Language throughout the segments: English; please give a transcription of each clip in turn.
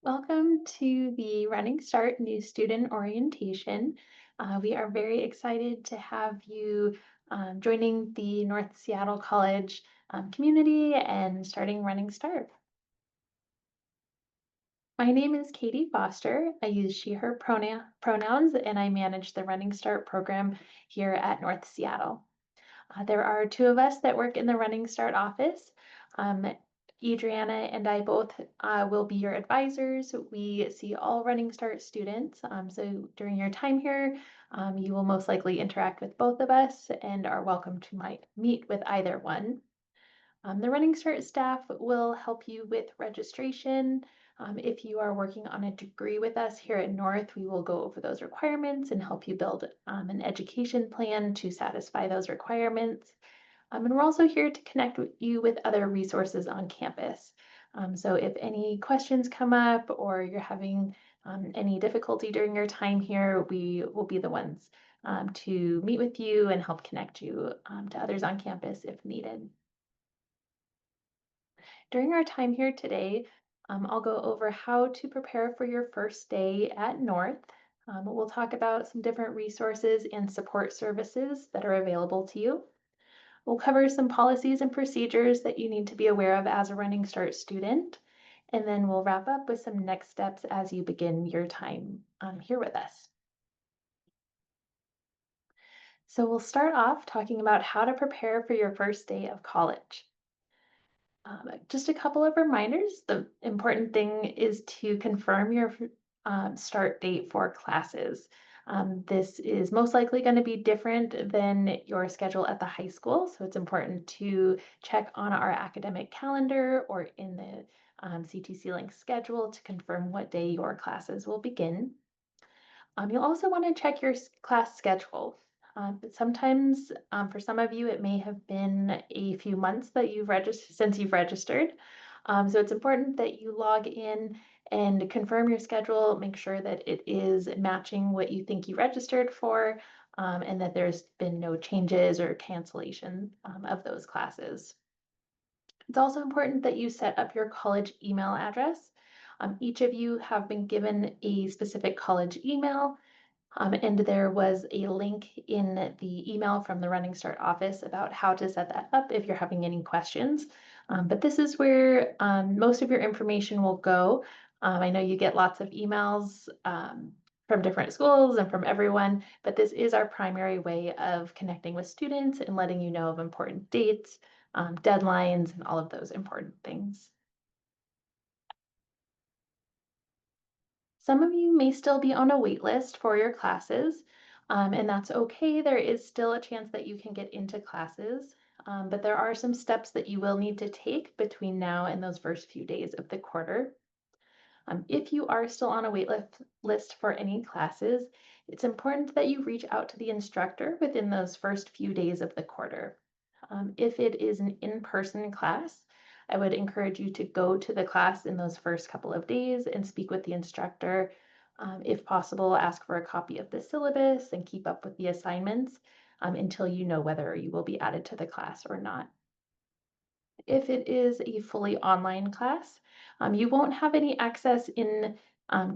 Welcome to the Running Start New Student Orientation. We are very excited to have you joining the North Seattle College community and starting Running Start. My name is Katie Foster. I use she, her pronouns, and I manage the Running Start program here at North Seattle. There are two of us that work in the Running Start office. Um, Adriana and I both will be your advisors. We see all Running Start students. So during your time here, you will most likely interact with both of us and are welcome to meet with either one. The Running Start staff will help you with registration. If you are working on a degree with us here at North, we will go over those requirements and help you build an education plan to satisfy those requirements. And we're also here to connect you with other resources on campus. So if any questions come up or you're having any difficulty during your time here, we will be the ones to meet with you and help connect you to others on campus if needed. During our time here today, I'll go over how to prepare for your first day at North. We'll talk about some different resources and support services that are available to you. We'll cover some policies and procedures that you need to be aware of as a Running Start student. And then we'll wrap up with some next steps as you begin your time here with us. So we'll start off talking about how to prepare for your first day of college. Just a couple of reminders. The important thing is to confirm your start date for classes. This is most likely going to be different than your schedule at the high school, so it's important to check on our academic calendar or in the CTC Link schedule to confirm what day your classes will begin. You'll also want to check your class schedule. But sometimes, for some of you, it may have been a few months that you've registered since you've registered. So it's important that you log in and confirm your schedule, make sure that it is matching what you think you registered for, and that there's been no changes or cancellation of those classes. It's also important that you set up your college email address. Each of you have been given a specific college email, and there was a link in the email from the Running Start office about how to set that up if you're having any questions. But this is where most of your information will go. I know you get lots of emails from different schools and from everyone, but this is our primary way of connecting with students and letting you know of important dates, deadlines, and all of those important things. Some of you may still be on a wait list for your classes, and that's okay. There is still a chance that you can get into classes, but there are some steps that you will need to take between now and those first few days of the quarter. If you are still on a list for any classes, it's important that you reach out to the instructor within those first few days of the quarter. If it is an in-person class, I would encourage you to go to the class in those first couple of days and speak with the instructor. If possible, ask for a copy of the syllabus and keep up with the assignments until you know whether you will be added to the class or not. If it is a fully online class, you won't have any access in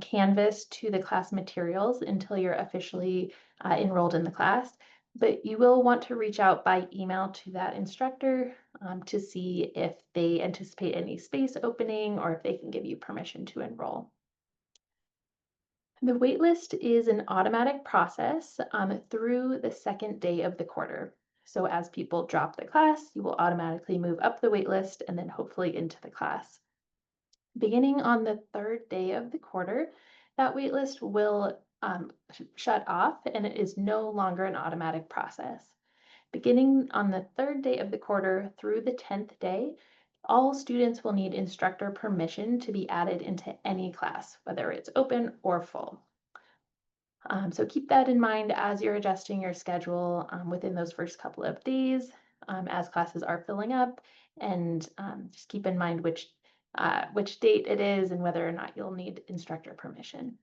Canvas to the class materials until you're officially enrolled in the class, but you will want to reach out by email to that instructor to see if they anticipate any space opening or if they can give you permission to enroll. The waitlist is an automatic process through the second day of the quarter. So as people drop the class, you will automatically move up the waitlist and then hopefully into the class. Beginning on the third day of the quarter, that waitlist will shut off and it is no longer an automatic process. Beginning on the third day of the quarter through the 10th day, all students will need instructor permission to be added into any class, whether it's open or full. So keep that in mind as you're adjusting your schedule within those first couple of days as classes are filling up, and just keep in mind which date it is and whether or not you'll need instructor permission.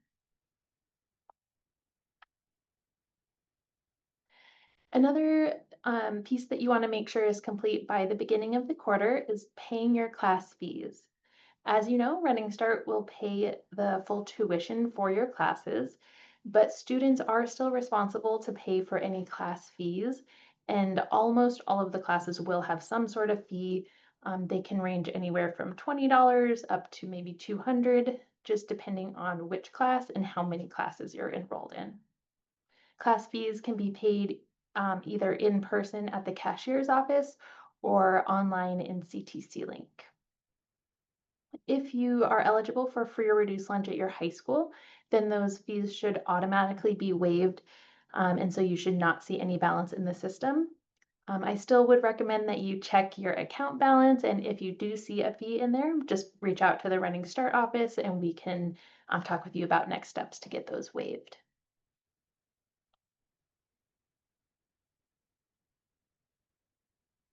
Another piece that you want to make sure is complete by the beginning of the quarter is paying your class fees. As you know, Running Start will pay the full tuition for your classes, but students are still responsible to pay for any class fees, and almost all of the classes will have some sort of fee. They can range anywhere from $20 up to maybe 200, just depending on which class and how many classes you're enrolled in. Class fees can be paid either in person at the cashier's office or online in CTC Link. If you are eligible for free or reduced lunch at your high school, then those fees should automatically be waived, and so you should not see any balance in the system. I still would recommend that you check your account balance, and if you do see a fee in there, just reach out to the Running Start office and we can talk with you about next steps to get those waived.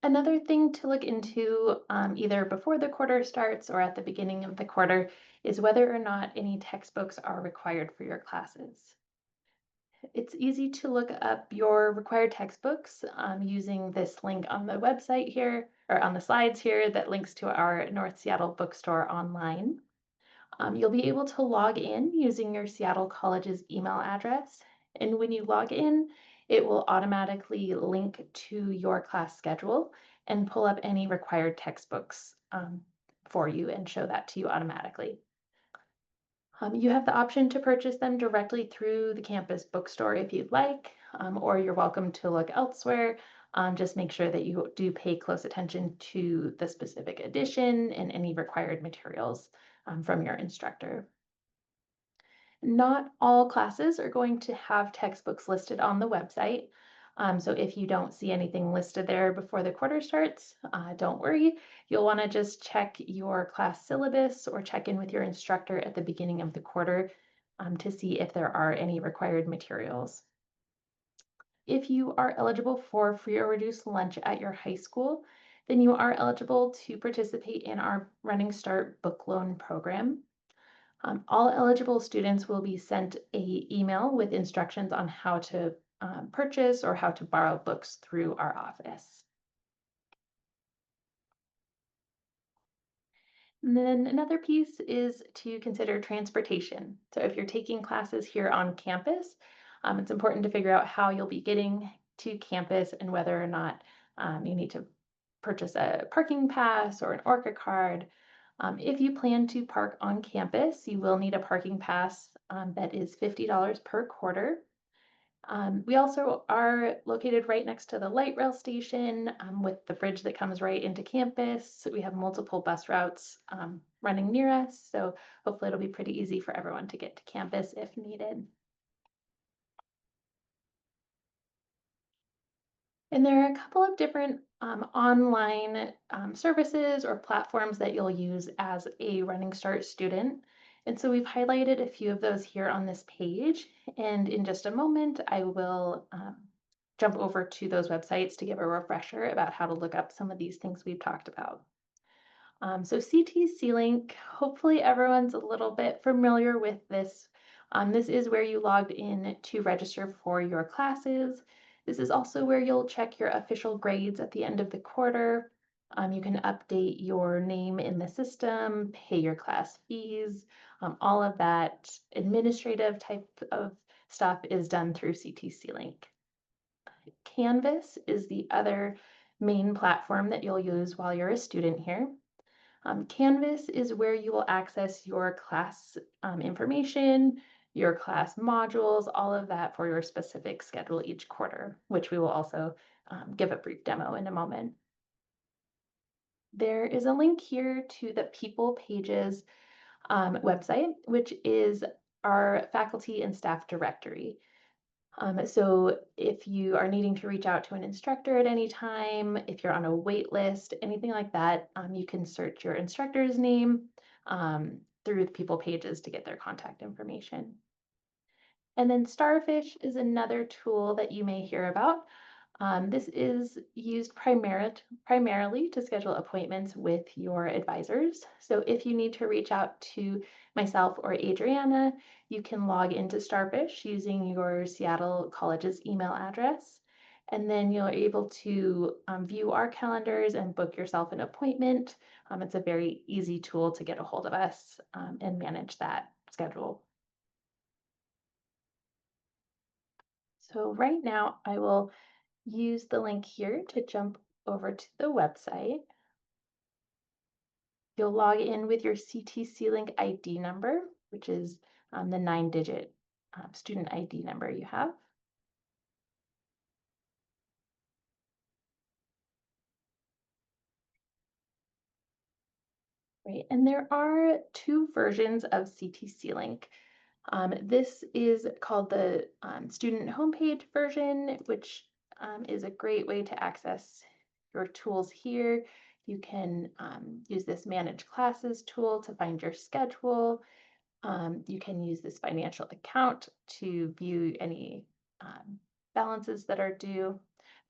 Another thing to look into, either before the quarter starts or at the beginning of the quarter, is whether or not any textbooks are required for your classes. It's easy to look up your required textbooks using this link on the website here, or on the slides here, that links to our North Seattle bookstore online. You'll be able to log in using your Seattle College's email address. And when you log in, it will automatically link to your class schedule and pull up any required textbooks for you and show that to you automatically. You have the option to purchase them directly through the campus bookstore if you'd like, or you're welcome to look elsewhere. Just make sure that you do pay close attention to the specific edition and any required materials from your instructor. Not all classes are going to have textbooks listed on the website. So if you don't see anything listed there before the quarter starts, don't worry. You'll want to just check your class syllabus or check in with your instructor at the beginning of the quarter to see if there are any required materials. If you are eligible for free or reduced lunch at your high school, then you are eligible to participate in our Running Start book loan program. All eligible students will be sent a email with instructions on how to purchase or how to borrow books through our office. And then another piece is to consider transportation. So if you're taking classes here on campus, it's important to figure out how you'll be getting to campus and whether or not you need to purchase a parking pass or an ORCA card. If you plan to park on campus, you will need a parking pass that is $50 per quarter. We also are located right next to the light rail station with the bridge that comes right into campus. We have multiple bus routes running near us, so hopefully it'll be pretty easy for everyone to get to campus if needed. And there are a couple of different online services or platforms that you'll use as a Running Start student. And so we've highlighted a few of those here on this page. And in just a moment, I will jump over to those websites to give a refresher about how to look up some of these things we've talked about. So CTC Link, hopefully everyone's a little bit familiar with this. This is where you logged in to register for your classes. This is also where you'll check your official grades at the end of the quarter. You can update your name in the system, pay your class fees, all of that administrative type of stuff is done through CTC Link. Canvas is the other main platform that you'll use while you're a student here. Canvas is where you will access your class information, your class modules, all of that for your specific schedule each quarter, which we will also give a brief demo in a moment. There is a link here to the People Pages website, which is our faculty and staff directory. So if you are needing to reach out to an instructor at any time, if you're on a wait list, anything like that, you can search your instructor's name through the People Pages to get their contact information. And then Starfish is another tool that you may hear about. This is used primarily to schedule appointments with your advisors. So if you need to reach out to myself or Adriana, you can log into Starfish using your Seattle College's email address. And then you're able to view our calendars and book yourself an appointment. It's a very easy tool to get a hold of us and manage that schedule. So right now I will use the link here to jump over to the website. You'll log in with your CTC Link ID number, which is the 9-digit student ID number you have. Right, and there are two versions of CTC Link. This is called the student homepage version, which is a great way to access your tools here. You can use this manage classes tool to find your schedule. You can use this financial account to view any balances that are due.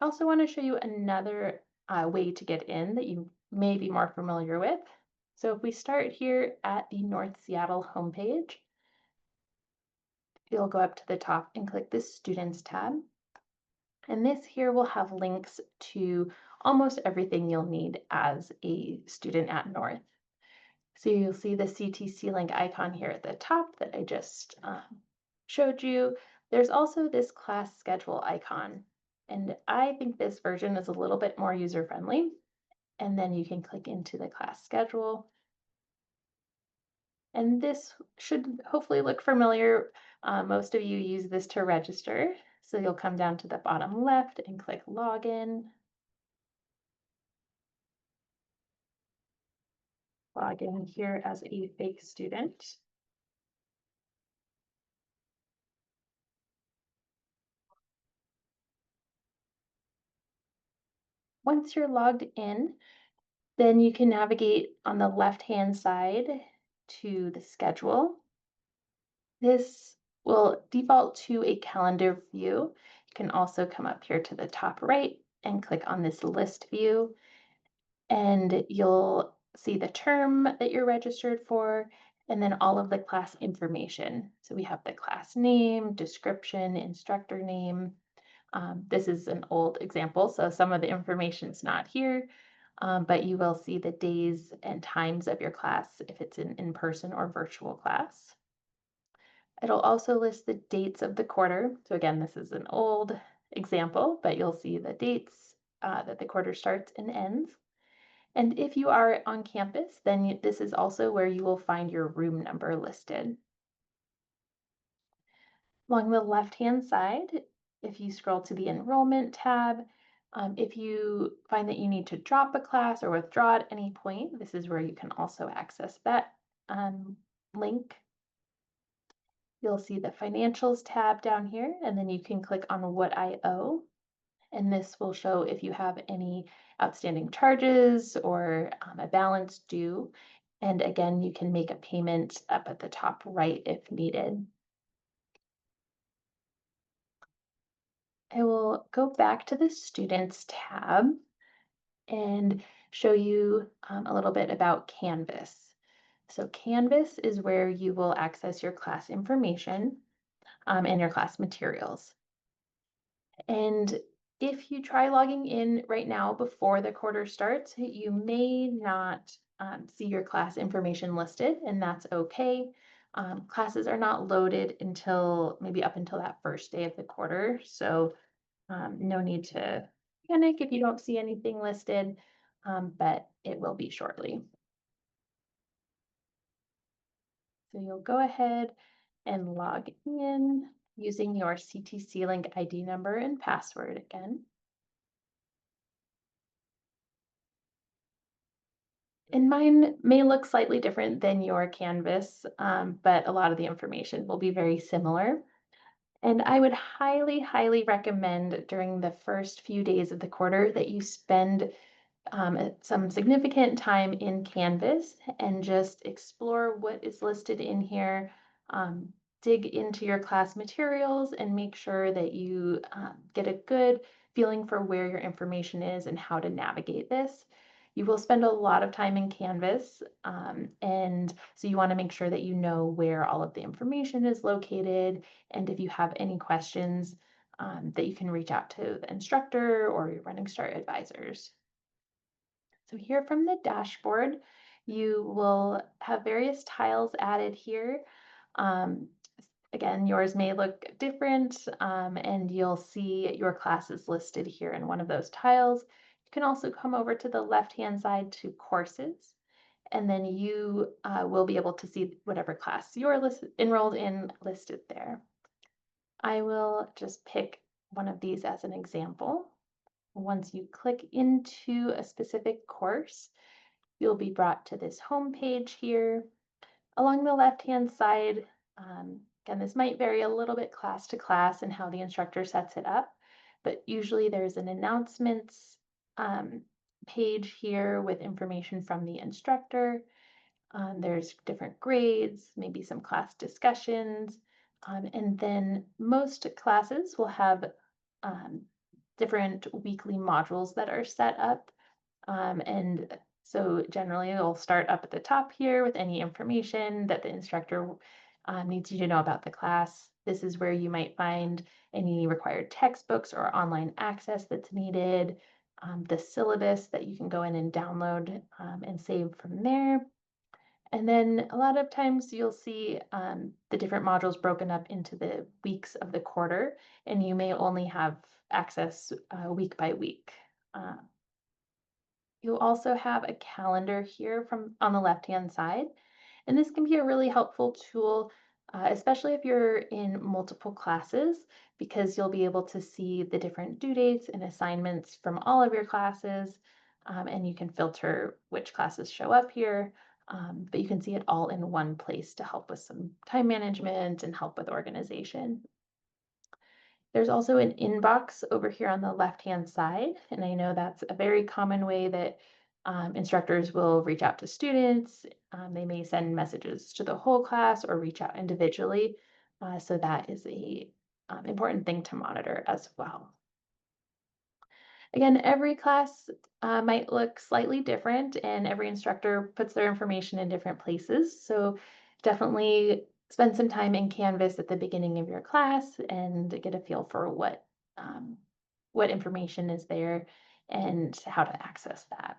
I also want to show you another way to get in that you may be more familiar with. So if we start here at the North Seattle homepage, you'll go up to the top and click this Students tab. And this here will have links to almost everything you'll need as a student at North. So you'll see the CTC Link icon here at the top that I just showed you. There's also this class schedule icon. And I think this version is a little bit more user-friendly. And then you can click into the class schedule. And this should hopefully look familiar. Most of you use this to register. So you'll come down to the bottom left and click Login. Log in here as a fake student. Once you're logged in, then you can navigate on the left-hand side to the schedule. This will default to a calendar view. You can also come up here to the top right and click on this list view, and you'll see the term that you're registered for, and then all of the class information. So we have the class name, description, instructor name. This is an old example, so some of the information is not here, but you will see the days and times of your class if it's an in-person or virtual class. It'll also list the dates of the quarter. So again, this is an old example, but you'll see the dates that the quarter starts and ends. And if you are on campus, then this is also where you will find your room number listed. Along the left-hand side, if you scroll to the enrollment tab, if you find that you need to drop a class or withdraw at any point, this is where you can also access that link. You'll see the financials tab down here, and then you can click on what I owe. And this will show if you have any outstanding charges or a balance due. And again, you can make a payment up at the top right if needed. I will go back to the Students tab and show you a little bit about Canvas. So Canvas is where you will access your class information and your class materials. And if you try logging in right now before the quarter starts, you may not see your class information listed, and that's okay. Classes are not loaded until maybe up until that first day of the quarter. So no need to panic if you don't see anything listed, but it will be shortly. So you'll go ahead and log in using your CTC Link ID number and password again. And mine may look slightly different than your Canvas, but a lot of the information will be very similar. And I would highly, highly recommend during the first few days of the quarter that you spend some significant time in Canvas and just explore what is listed in here. Dig into your class materials and make sure that you get a good feeling for where your information is and how to navigate this. You will spend a lot of time in Canvas, and so you want to make sure that you know where all of the information is located. And if you have any questions, that you can reach out to the instructor or your Running Start advisors. So here from the dashboard, you will have various tiles added here. Um, Again, yours may look different, and you'll see your classes listed here in one of those tiles. You can also come over to the left-hand side to courses, and then you will be able to see whatever class you're enrolled in listed there. I will just pick one of these as an example. Once you click into a specific course, you'll be brought to this home page here. Along the left-hand side, again, this might vary a little bit class to class and how the instructor sets it up, but usually there's an announcements um, page here with information from the instructor. There's different grades, maybe some class discussions, and then most classes will have um, different weekly modules that are set up. And so generally it'll start up at the top here with any information that the instructor needs you to know about the class. This is where you might find any required textbooks or online access that's needed, the syllabus that you can go in and download and save from there. And then a lot of times you'll see the different modules broken up into the weeks of the quarter, and you may only have access week by week. Uh, You'll also have a calendar here from on the left-hand side, and this can be a really helpful tool, especially if you're in multiple classes, because you'll be able to see the different due dates and assignments from all of your classes, and you can filter which classes show up here, but you can see it all in one place to help with some time management and help with organization. There's also an inbox over here on the left-hand side, and I know that's a very common way that instructors will reach out to students. They may send messages to the whole class or reach out individually. So that is a important thing to monitor as well. Again, every class might look slightly different, and every instructor puts their information in different places. So definitely spend some time in Canvas at the beginning of your class and get a feel for what information is there and how to access that.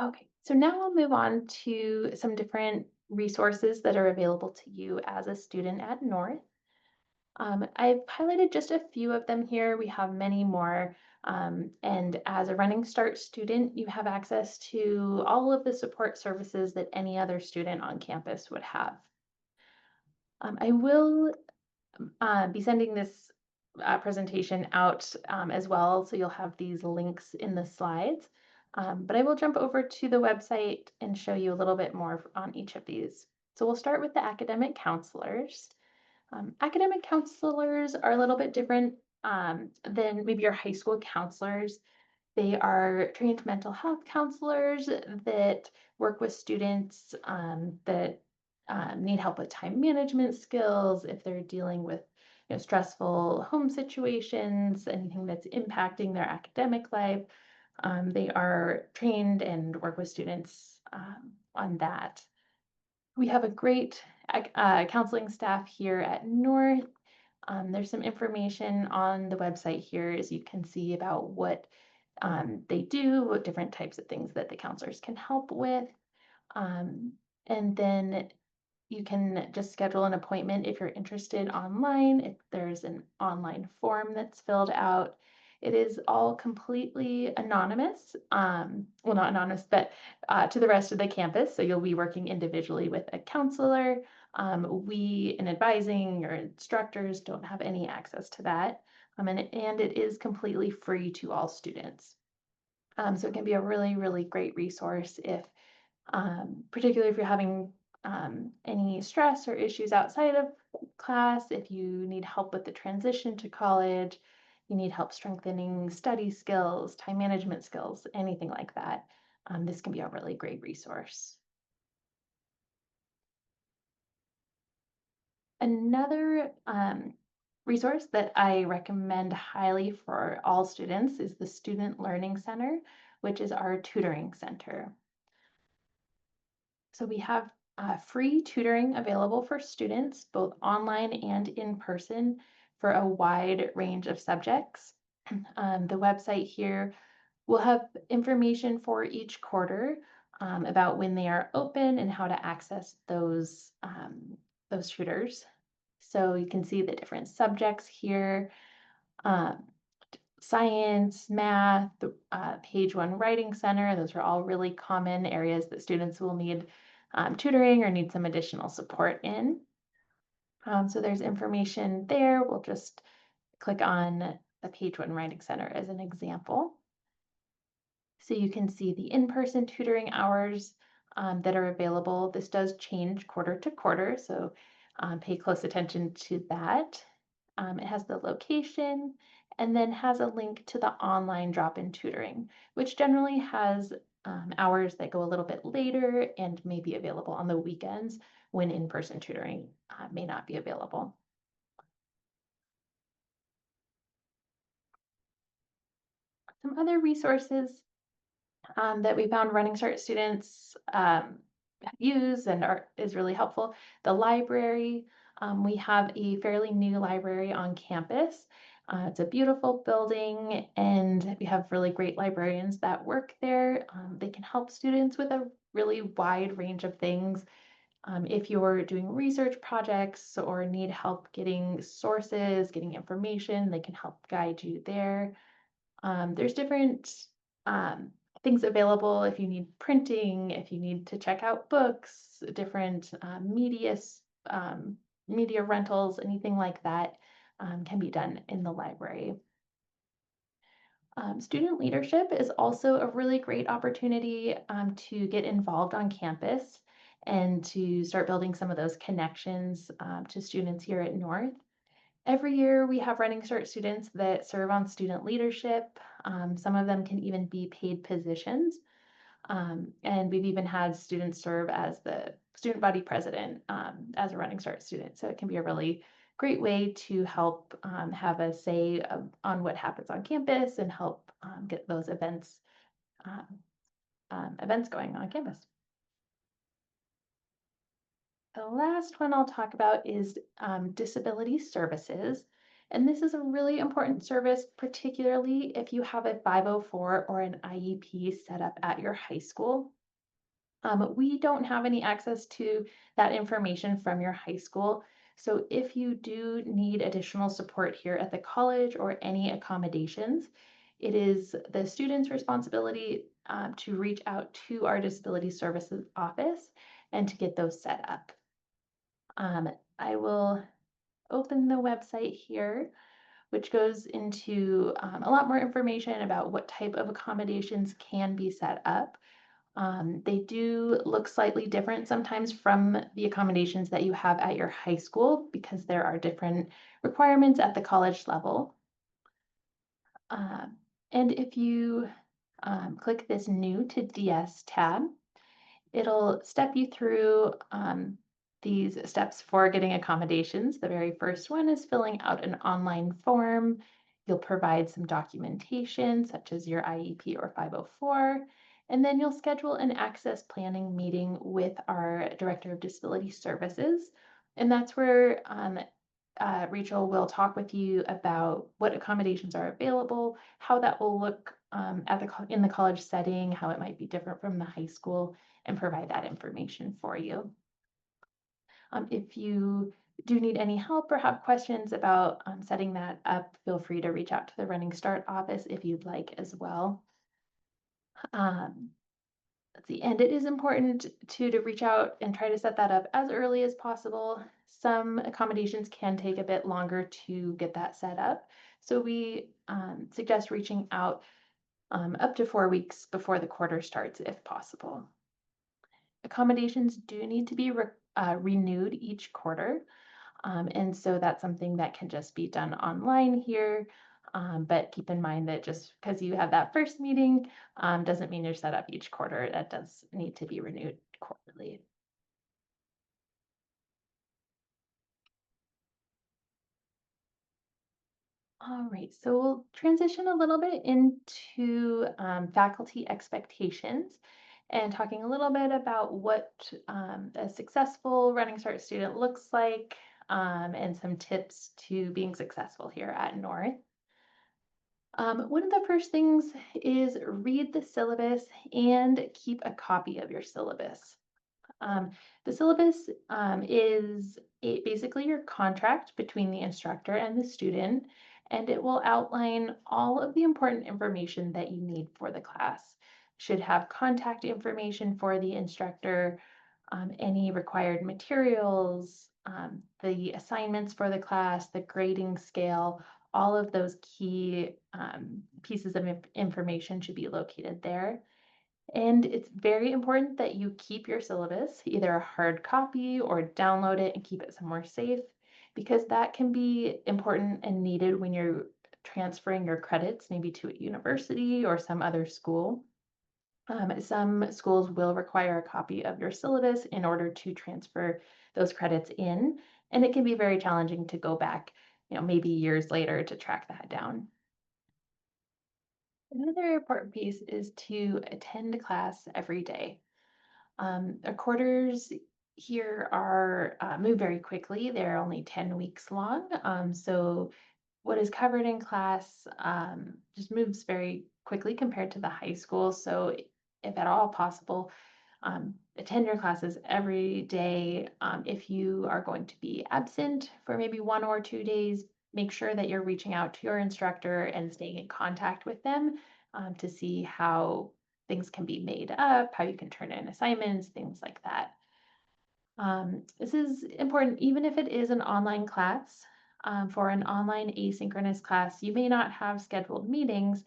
Okay, so now I'll move on to some different resources that are available to you as a student at North. I've highlighted just a few of them here. We have many more. And as a Running Start student, you have access to all of the support services that any other student on campus would have. I will be sending this presentation out as well, so you'll have these links in the slides. But I will jump over to the website and show you a little bit more on each of these. So we'll start with the academic counselors. Academic counselors are a little bit different than maybe your high school counselors. They are trained mental health counselors that work with students that need help with time management skills, if they're dealing with stressful home situations, anything that's impacting their academic life. They are trained and work with students on that. We have a great counseling staff here at North. There's some information on the website here, as you can see, about what they do, what different types of things that the counselors can help with. Um, and then you can just schedule an appointment if you're interested online. If there's an online form that's filled out, it is all completely anonymous. Well, not anonymous, but to the rest of the campus. So you'll be working individually with a counselor. We, in advising or instructors, don't have any access to that. And it is completely free to all students. So it can be a really, really great resource if particularly if you're having any stress or issues outside of class, if you need help with the transition to college, you need help strengthening study skills, time management skills, anything like that, this can be a really great resource. Another resource that I recommend highly for all students is the Student Learning Center, which is our tutoring center. So we have free tutoring available for students, both online and in person, for a wide range of subjects. The website here will have information for each quarter about when they are open and how to access those tutors. So you can see the different subjects here. Um, Science, math, the Page One Writing Center. Those are all really common areas that students will need tutoring or need some additional support in. So there's information there. We'll just click on the Page One Writing Center as an example. So you can see the in-person tutoring hours that are available. This does change quarter to quarter, so pay close attention to that. It has the location and then has a link to the online drop-in tutoring, which generally has hours that go a little bit later and may be available on the weekends when in-person tutoring may not be available. Some other resources that we found Running Start students use and is really helpful. The library, we have a fairly new library on campus. It's a beautiful building, and we have really great librarians that work there. They can help students with a really wide range of things. If you're doing research projects or need help getting sources, getting information, they can help guide you there. There's different um, things available if you need printing, if you need to check out books, different media rentals, anything like that can be done in the library. Student leadership is also a really great opportunity to get involved on campus and to start building some of those connections to students here at North. Every year, we have Running Start students that serve on student leadership. Some of them can even be paid positions. And we've even had students serve as the student body president as a Running Start student. So it can be a really great way to help have a say on what happens on campus and help get those um, events going on campus. The last one I'll talk about is disability services. And this is a really important service, particularly if you have a 504 or an IEP set up at your high school. We don't have any access to that information from your high school. So if you do need additional support here at the college or any accommodations, it is the student's responsibility to reach out to our disability services office and to get those set up. I will open the website here, which goes into a lot more information about what type of accommodations can be set up. They do look slightly different sometimes from the accommodations that you have at your high school because there are different requirements at the college level. And if you click this New to DS tab, it'll step you through these steps for getting accommodations. The very first one is filling out an online form. You'll provide some documentation such as your IEP or 504, and then you'll schedule an access planning meeting with our Director of Disability Services. And that's where Rachel will talk with you about what accommodations are available, how that will look in the college setting, how it might be different from the high school, and provide that information for you. If you do need any help or have questions about setting that up, feel free to reach out to the Running Start office if you'd like as well. Let's see, and it is important to reach out and try to set that up as early as possible. Some accommodations can take a bit longer to get that set up. So we suggest reaching out up to 4 weeks before the quarter starts if possible. Accommodations do need to be renewed each quarter. And so that's something that can just be done online here. But keep in mind that just because you have that first meeting doesn't mean you're set up each quarter. That does need to be renewed quarterly. All right, so we'll transition a little bit into faculty expectations and talking a little bit about what a successful Running Start student looks like and some tips to being successful here at North. One of the first things is read the syllabus and keep a copy of your syllabus. Um, the syllabus is basically your contract between the instructor and the student, and it will outline all of the important information that you need for the class. Should have contact information for the instructor, any required materials, the assignments for the class, the grading scale, all of those key pieces of information should be located there. And it's very important that you keep your syllabus, either a hard copy or download it and keep it somewhere safe, because that can be important and needed when you're transferring your credits, maybe to a university or some other school. Some schools will require a copy of your syllabus in order to transfer those credits in, and it can be very challenging to go back, maybe years later to track that down. Another important piece is to attend class every day. Our quarters here are move very quickly. They're only 10 weeks long. So what is covered in class just moves very quickly compared to the high school. So if at all possible, attend your classes every day. If you are going to be absent for maybe 1 or 2 days, make sure that you're reaching out to your instructor and staying in contact with them to see how things can be made up, how you can turn in assignments, things like that. This is important, even if it is an online class. For an online asynchronous class, you may not have scheduled meetings,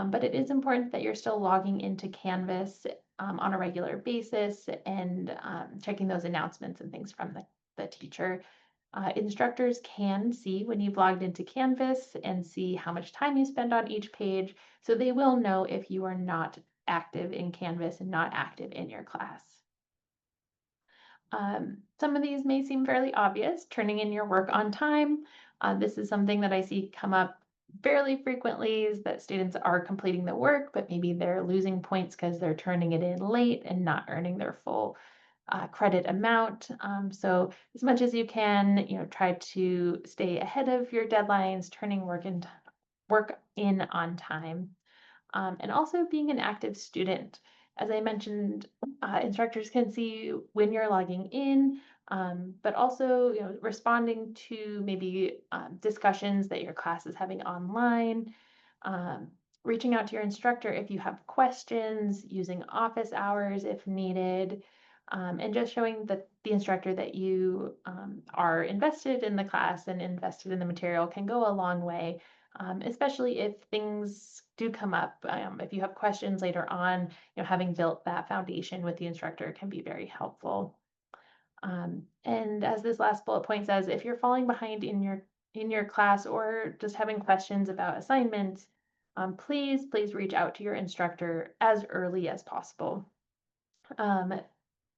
but it is important that you're still logging into Canvas on a regular basis and checking those announcements and things from the teacher. Instructors can see when you've logged into Canvas and see how much time you spend on each page, so they will know if you are not active in Canvas and not active in your class. Some of these may seem fairly obvious, turning in your work on time. This is something that I see come up fairly frequently is that students are completing the work, but maybe they're losing points because they're turning it in late and not earning their full credit amount. So as much as you can, try to stay ahead of your deadlines, turning work in on time, and also being an active student. As I mentioned, instructors can see when you're logging in, but also responding to maybe discussions that your class is having online, um, reaching out to your instructor if you have questions, using office hours if needed, and just showing the instructor that you are invested in the class and invested in the material can go a long way, especially if things do come up. If you have questions later on, having built that foundation with the instructor can be very helpful. And as this last bullet point says, if you're falling behind in your class or just having questions about assignments, please reach out to your instructor as early as possible. Um,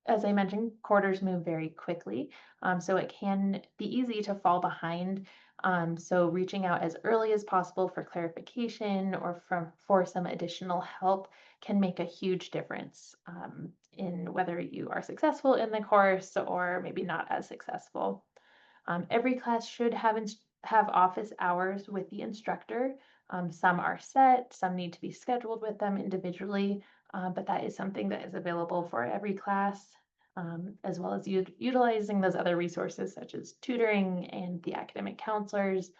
as I mentioned, quarters move very quickly, so it can be easy to fall behind. So reaching out as early as possible for clarification or for some additional help can make a huge difference in whether you are successful in the course or maybe not as successful. Every class should have office hours with the instructor. Some are set, some need to be scheduled with them individually, but that is something that is available for every class, as well as utilizing those other resources such as tutoring and the academic counselors.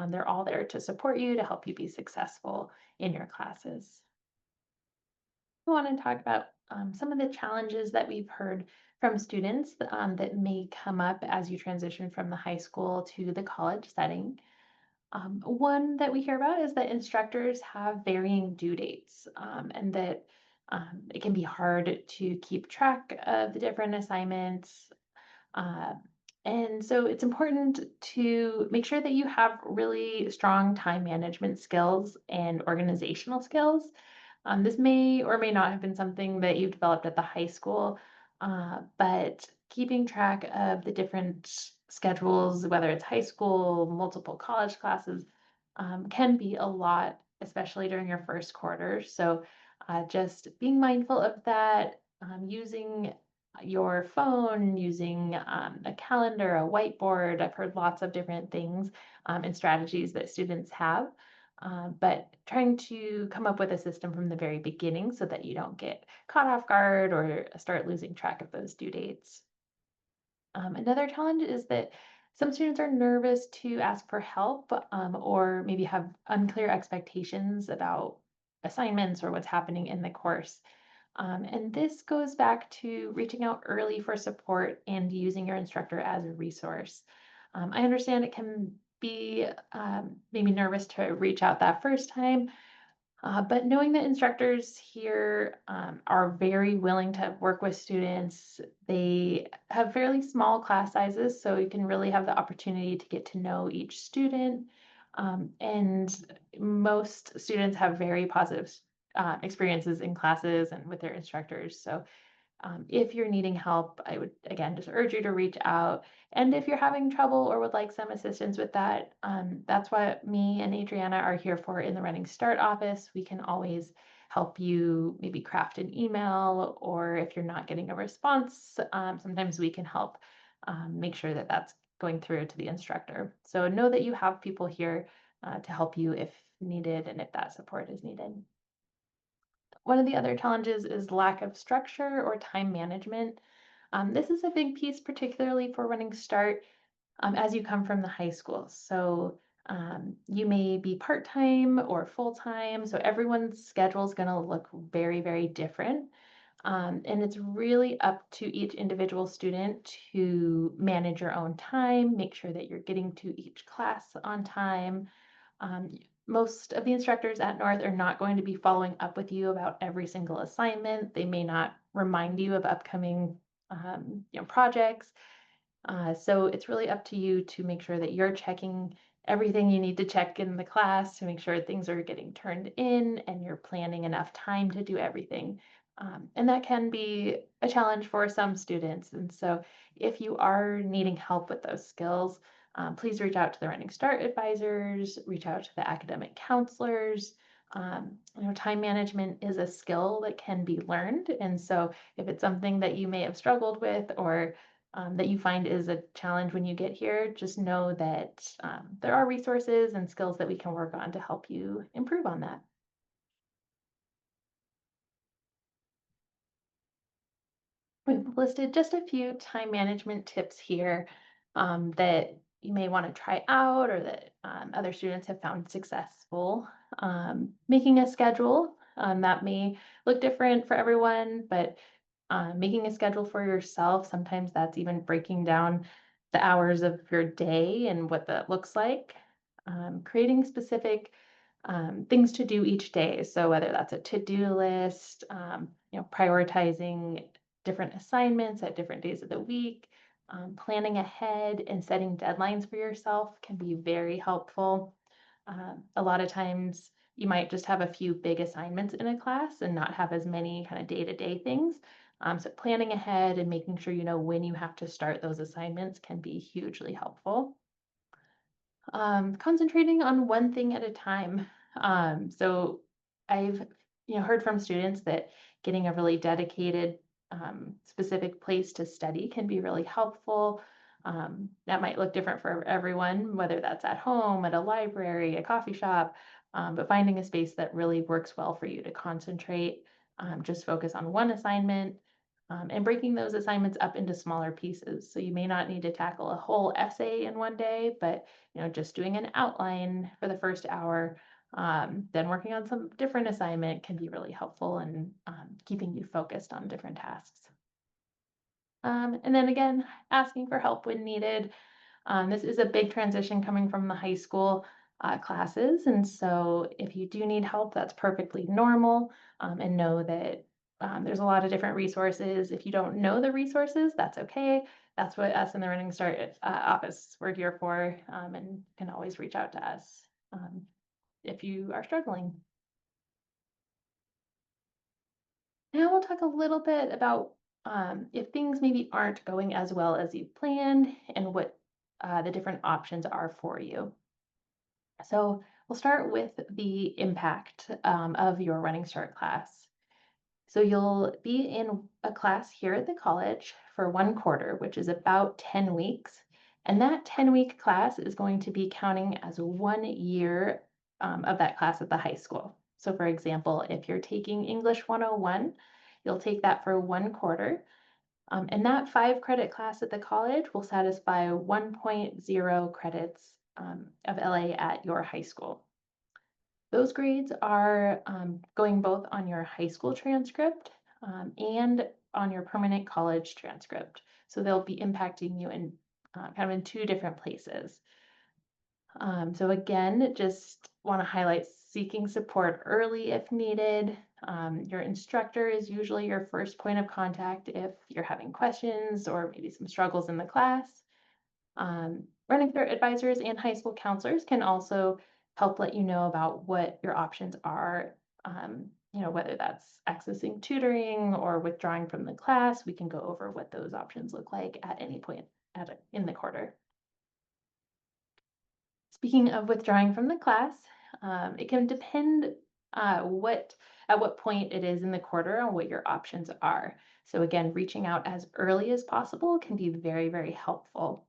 They're all there to support you to help you be successful in your classes. I want to talk about some of the challenges that we've heard from students that may come up as you transition from the high school to the college setting. One that we hear about is that instructors have varying due dates, and that it can be hard to keep track of the different assignments. Uh, and so it's important to make sure that you have really strong time management skills and organizational skills. This may or may not have been something that you developed at the high school, but keeping track of the different schedules, whether it's high school, multiple college classes, can be a lot, especially during your first quarter. So just being mindful of that, using your phone, using a calendar, a whiteboard. I've heard lots of different things and strategies that students have. But trying to come up with a system from the very beginning so that you don't get caught off guard or start losing track of those due dates. Another challenge is that some students are nervous to ask for help or maybe have unclear expectations about assignments or what's happening in the course. And this goes back to reaching out early for support and using your instructor as a resource. I understand it can be maybe nervous to reach out that first time, but knowing that instructors here are very willing to work with students, they have fairly small class sizes, so you can really have the opportunity to get to know each student. And most students have very positive experiences in classes and with their instructors. So if you're needing help, I would again just urge you to reach out. And if you're having trouble or would like some assistance with that, that's what me and Adriana are here for in the Running Start office. We can always help you maybe craft an email, or if you're not getting a response, sometimes we can help make sure that that's going through to the instructor. So know that you have people here to help you if needed and if that support is needed. One of the other challenges is lack of structure or time management. This is a big piece, particularly for Running Start as you come from the high school. So you may be part-time or full-time, so everyone's schedule is going to look very, very different. And it's really up to each individual student to manage your own time, make sure that you're getting to each class on time, um, most of the instructors at North are not going to be following up with you about every single assignment. They may not remind you of upcoming projects. So it's really up to you to make sure that you're checking everything you need to check in the class to make sure things are getting turned in and you're planning enough time to do everything. And that can be a challenge for some students. And so if you are needing help with those skills, please reach out to the Running Start advisors, reach out to the academic counselors. Time management is a skill that can be learned. And so if it's something that you may have struggled with or that you find is a challenge when you get here, just know that there are resources and skills that we can work on to help you improve on that. We've listed just a few time management tips here that you may want to try out or that other students have found successful. Making a schedule that may look different for everyone, but making a schedule for yourself, sometimes that's even breaking down the hours of your day and what that looks like. Creating specific things to do each day. So whether that's a to-do list, prioritizing different assignments at different days of the week, planning ahead and setting deadlines for yourself can be very helpful. A lot of times you might just have a few big assignments in a class and not have as many kind of day-to-day things. So planning ahead and making sure you know when you have to start those assignments can be hugely helpful. Concentrating on one thing at a time. So I've heard from students that getting a really dedicated specific place to study can be really helpful. That might look different for everyone, whether that's at home, at a library, a coffee shop, but finding a space that really works well for you to concentrate, just focus on one assignment, and breaking those assignments up into smaller pieces. So you may not need to tackle a whole essay in one day, but just doing an outline for the first hour, then working on some different assignment can be really helpful in keeping you focused on different tasks. And then again, asking for help when needed. This is a big transition coming from the high school classes. And so if you do need help, that's perfectly normal. And know that there's a lot of different resources. If you don't know the resources, that's okay. That's what us in the Running Start office we're here for, and can always reach out to us if you are struggling. Now we'll talk a little bit about if things maybe aren't going as well as you planned and what the different options are for you. So We'll start with the impact of your Running Start class. So you'll be in a class here at the college for 1 quarter, which is about 10 weeks. And that 10-week class is going to be counting as 1 year of that class at the high school. So for example, if you're taking English 101, you'll take that for 1 quarter. And that 5 credit class at the college will satisfy 1.0 credits of LA at your high school. Those grades are going both on your high school transcript and on your permanent college transcript. So they'll be impacting you in kind of in 2 different places. So again, just want to highlight seeking support early if needed. Your instructor is usually your first point of contact if you're having questions or maybe some struggles in the class. Running Start advisors and high school counselors can also help let you know about what your options are. Whether that's accessing tutoring or withdrawing from the class, we can go over what those options look like at any point in the quarter. Speaking of withdrawing from the class, it can depend at what point it is in the quarter on what your options are. So again, reaching out as early as possible can be very, very helpful.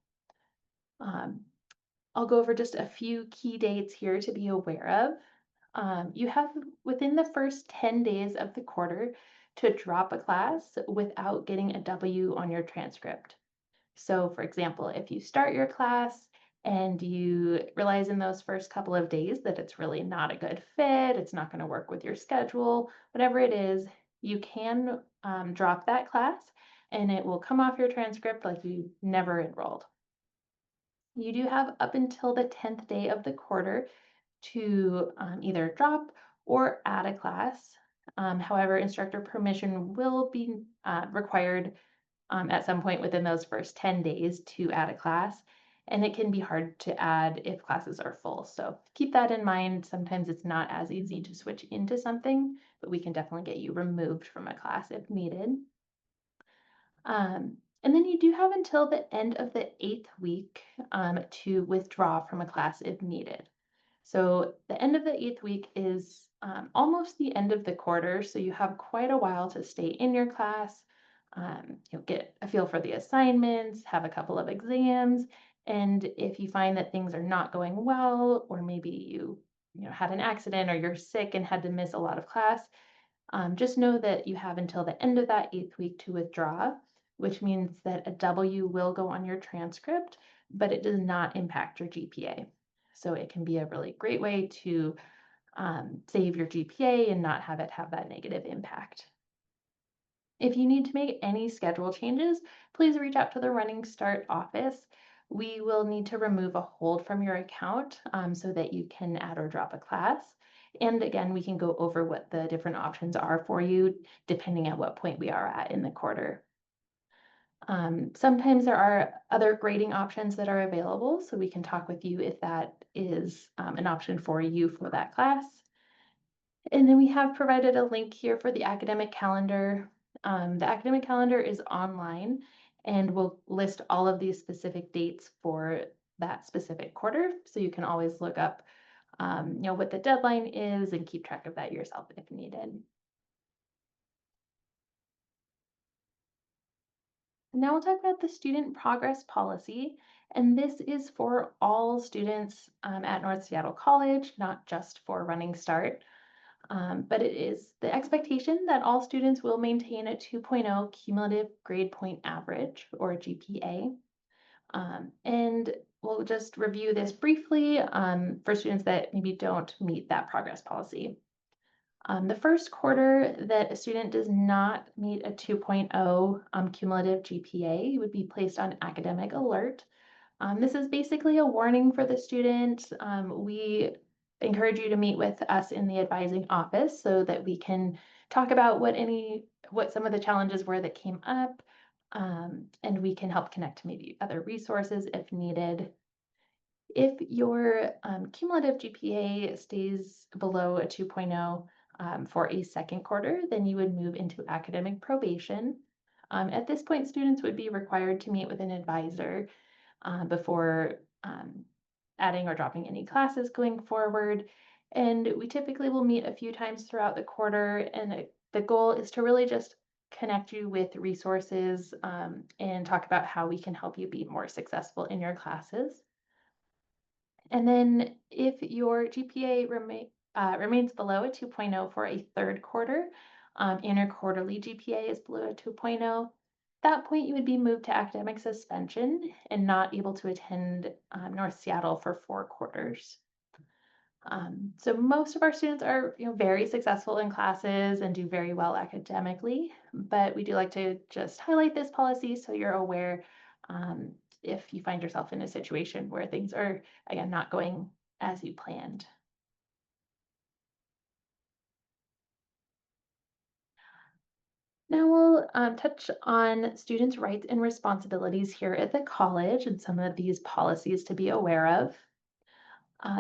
I'll go over just a few key dates here to be aware of. You have within the first 10 days of the quarter to drop a class without getting a W on your transcript. So for example, if you start your class and you realize in those first couple of days that it's really not a good fit, it's not going to work with your schedule, whatever it is, you can drop that class and it will come off your transcript like you never enrolled. You do have up until the 10th day of the quarter to either drop or add a class. However, instructor permission will be required at some point within those first 10 days to add a class. And it can be hard to add if classes are full. So keep that in mind. Sometimes it's not as easy to switch into something, but we can definitely get you removed from a class if needed. And then you do have until the end of the 8th week to withdraw from a class if needed. So the end of the 8th week is almost the end of the quarter, so you have quite a while to stay in your class. You'll get a feel for the assignments, have a couple of exams, and if you find that things are not going well, or maybe you had an accident or you're sick and had to miss a lot of class, just know that you have until the end of that 8th week to withdraw, which means that a W will go on your transcript, but it does not impact your GPA. So it can be a really great way to save your GPA and not have it have that negative impact. If you need to make any schedule changes, please reach out to the Running Start office. We will need to remove a hold from your account so that you can add or drop a class. And again, we can go over what the different options are for you, depending at what point we are at in the quarter. Sometimes there are other grading options that are available, so we can talk with you if that is an option for you for that class. And then we have provided a link here for the academic calendar. The academic calendar is online and will list all of these specific dates for that specific quarter. So you can always look up what the deadline is and keep track of that yourself if needed. Now we'll talk about the student progress policy, and this is for all students at North Seattle College, not just for Running Start. But it is the expectation that all students will maintain a 2.0 cumulative grade point average, or GPA. And we'll just review this briefly for students that maybe don't meet that progress policy. The first quarter that a student does not meet a 2.0 cumulative GPA would be placed on academic alert. This is basically a warning for the student. We encourage you to meet with us in the advising office so that we can talk about what some of the challenges were that came up, and we can help connect to maybe other resources if needed. If your cumulative GPA stays below a 2.0 for a second quarter, then you would move into academic probation. At this point, students would be required to meet with an advisor before adding or dropping any classes going forward. And we typically will meet a few times throughout the quarter. And the goal is to really just connect you with resources and talk about how we can help you be more successful in your classes. And then if your GPA remains below a 2.0 for a third quarter, and your quarterly GPA is below a 2.0, at that point you would be moved to academic suspension and not able to attend North Seattle for 4 quarters. So most of our students are, very successful in classes and do very well academically, but we do like to just highlight this policy so you're aware um, if you find yourself in a situation where things are, again, not going as you planned. Now we'll touch on students' rights and responsibilities here at the college and some of these policies to be aware of.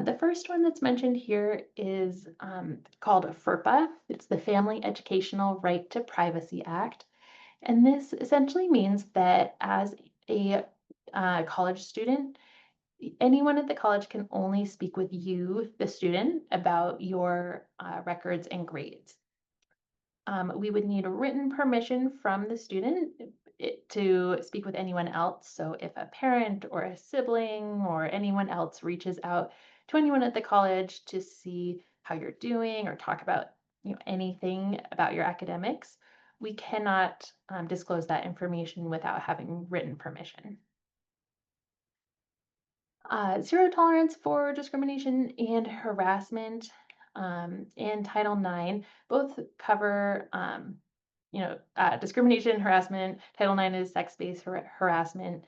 The first one that's mentioned here is called a FERPA. It's the Family Educational Right to Privacy Act. And this essentially means that as a college student, anyone at the college can only speak with you, the student, about your records and grades. We would need a written permission from the student to speak with anyone else. So if a parent or a sibling or anyone else reaches out to anyone at the college to see how you're doing or talk about anything about your academics, we cannot disclose that information without having written permission. Zero tolerance for discrimination and harassment and Title IX both cover, discrimination, harassment. Title IX is sex-based harassment.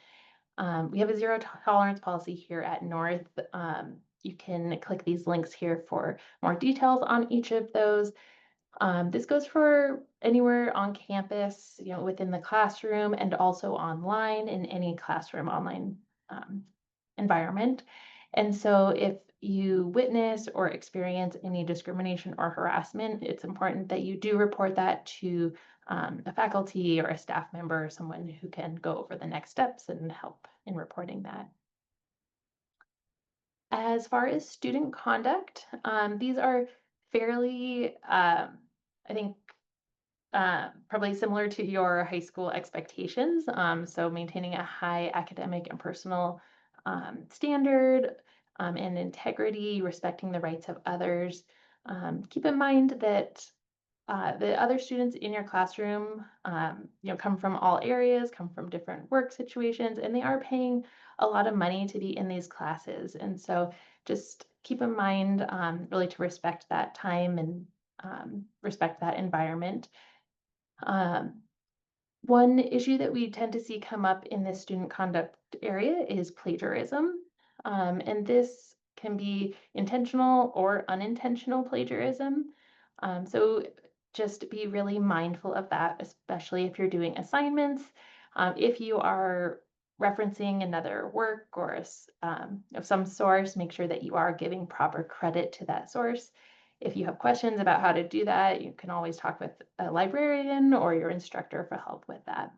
We have a zero tolerance policy here at North. You can click these links here for more details on each of those. This goes for anywhere on campus, within the classroom and also online in any classroom online um, environment. And so if you witness or experience any discrimination or harassment, it's important that you do report that to a faculty or a staff member, or someone who can go over the next steps and help in reporting that. As far as student conduct, these are fairly, I think, probably similar to your high school expectations. So maintaining a high academic and personal standard and integrity, respecting the rights of others. Keep in mind that the other students in your classroom, come from all areas, come from different work situations, and they are paying a lot of money to be in these classes. And so just keep in mind really to respect that time and respect that environment. Um, One issue that we tend to see come up in this student conduct area is plagiarism. And this can be intentional or unintentional plagiarism. So just be really mindful of that, especially if you're doing assignments. If you are referencing another work or of some source, make sure that you are giving proper credit to that source. If you have questions about how to do that, you can always talk with a librarian or your instructor for help with that.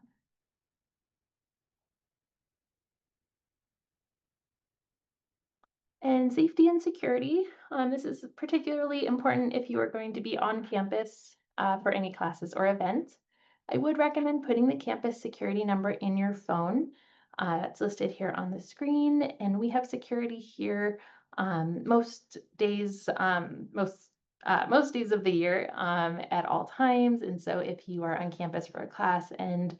And safety and security. This is particularly important if you are going to be on campus for any classes or events. I would recommend putting the campus security number in your phone. It's listed here on the screen, and we have security here most days of the year at all times. And so if you are on campus for a class and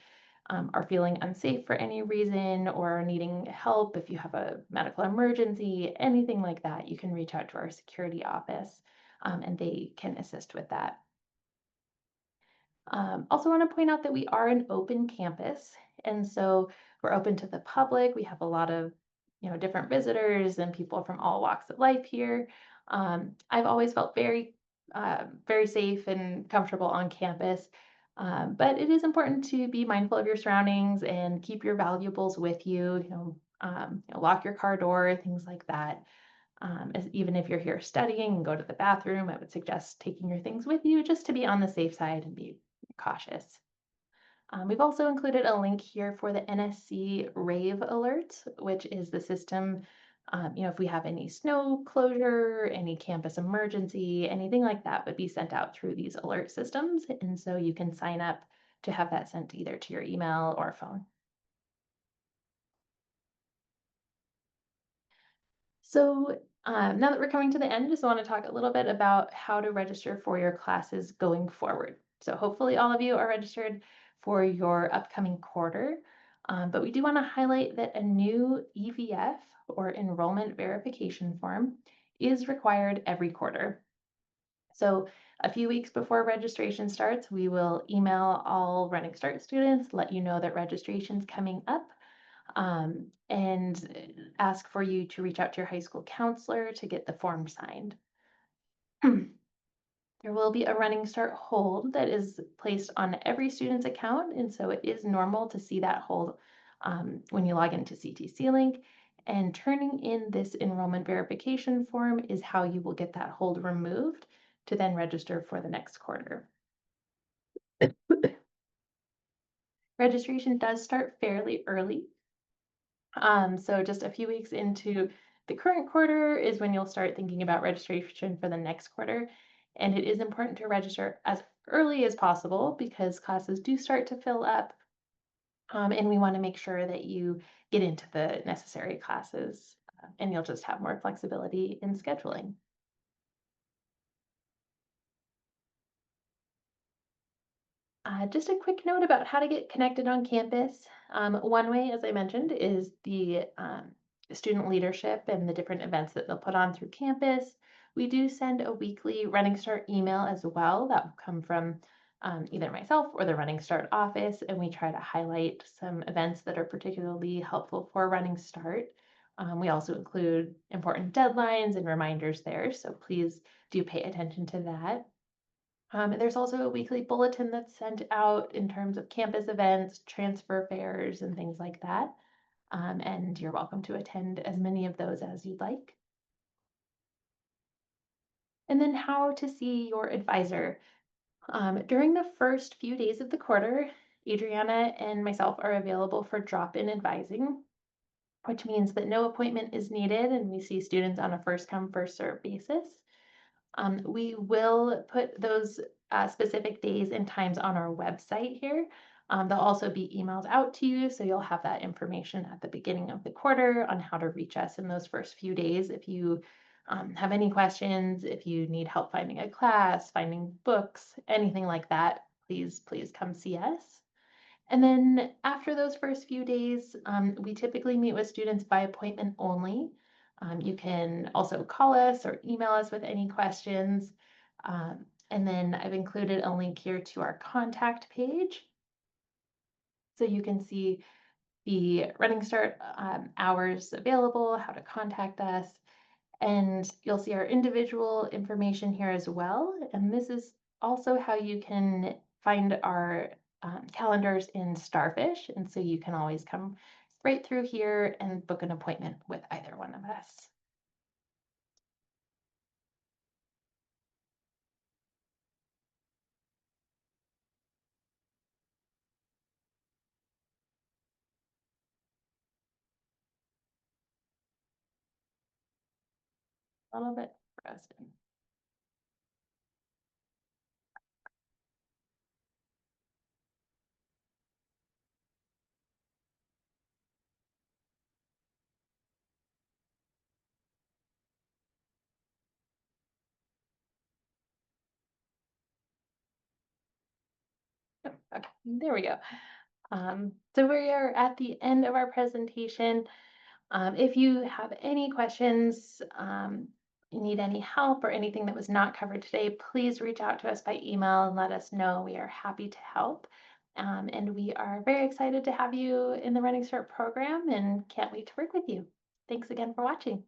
are feeling unsafe for any reason or are needing help, if you have a medical emergency, anything like that, you can reach out to our security office and they can assist with that. Also want to point out that we are an open campus, and so we're open to the public. We have a lot of, different visitors and people from all walks of life here. I've always felt very safe and comfortable on campus. But it is important to be mindful of your surroundings and keep your valuables with you. Lock your car door, things like that. Even if you're here studying and go to the bathroom, I would suggest taking your things with you just to be on the safe side and be cautious. We've also included a link here for the NSC Rave Alert, which is the system If we have any snow closure, any campus emergency, anything like that would be sent out through these alert systems. And so you can sign up to have that sent either to your email or phone. So now that we're coming to the end, just want to talk a little bit about how to register for your classes going forward. So hopefully all of you are registered for your upcoming quarter, but we do want to highlight that a new EVF or enrollment verification form is required every quarter. So a few weeks before registration starts, we will email all Running Start students, let you know that registration's coming up, and ask for you to reach out to your high school counselor to get the form signed. There will be a Running Start hold that is placed on every student's account, and so it is normal to see that hold when you log into CTC Link. And turning in this enrollment verification form is how you will get that hold removed to then register for the next quarter. Registration does start fairly early. So just a few weeks into the current quarter is when you'll start thinking about registration for the next quarter. And it is important to register as early as possible because classes do start to fill up. And we want to make sure that you get into the necessary classes and you'll just have more flexibility in scheduling. Just a quick note about how to get connected on campus. One way, as I mentioned, is the student leadership and the different events that they'll put on through campus. We do send a weekly Running Start email as well that will come from either myself or the Running Start office, and we try to highlight some events that are particularly helpful for Running Start. We also include important deadlines and reminders there, so please do pay attention to that. There's also a weekly bulletin that's sent out in terms of campus events, transfer fairs, and things like that. And you're welcome to attend as many of those as you'd like. And then how to see your advisor. During the first few days of the quarter, Adriana and myself are available for drop-in advising, which means that no appointment is needed and we see students on a first come, first serve basis. We will put those specific days and times on our website here. They'll also be emailed out to you, so you'll have that information at the beginning of the quarter on how to reach us in those first few days. If you have any questions, if you need help finding a class, finding books, anything like that, please come see us. And then after those first few days, we typically meet with students by appointment only. You can also call us or email us with any questions. And then I've included a link here to our contact page. So you can see the Running Start hours available, how to contact us, and you'll see our individual information here as well. And this is also how you can find our calendars in Starfish. And so you can always come right through here and book an appointment with either one of us. A little bit frozen. Oh, okay, there we go. So we are at the end of our presentation. If you have any questions, you need any help or anything that was not covered today, please reach out to us by email and let us know. We are happy to help. And we are very excited to have you in the Running Start program and can't wait to work with you. Thanks again for watching.